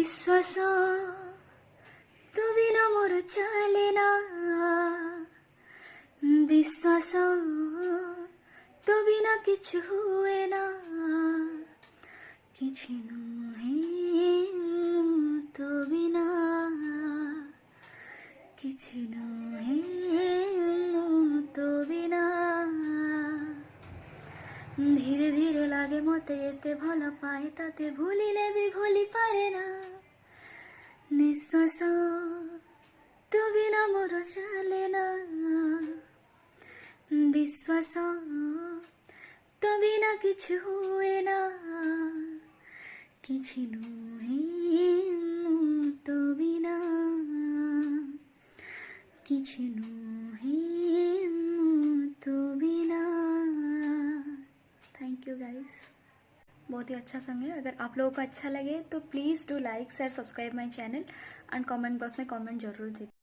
विश्वास तो बिना मोर चले ना, विश्वास तो बिना किछु हुए ना, किछि नुहे तो बिना, किछि नुहे तो बिना। धीरे धीरे लागे मते एते भल पाए ताते भूलिले भी भूली पारे ना। निश्वास तो बिना मोर चले ना, विश्वास तो बिना किछु हुए ना, किछि नुहे तो बिना, किछि नुहे तो बिना। थैंक यू गाइस, बहुत ही अच्छा सॉन्ग है। अगर आप लोगों को अच्छा लगे तो please do like share subscribe my channel and comment box में कमेंट जरूर दीजिए।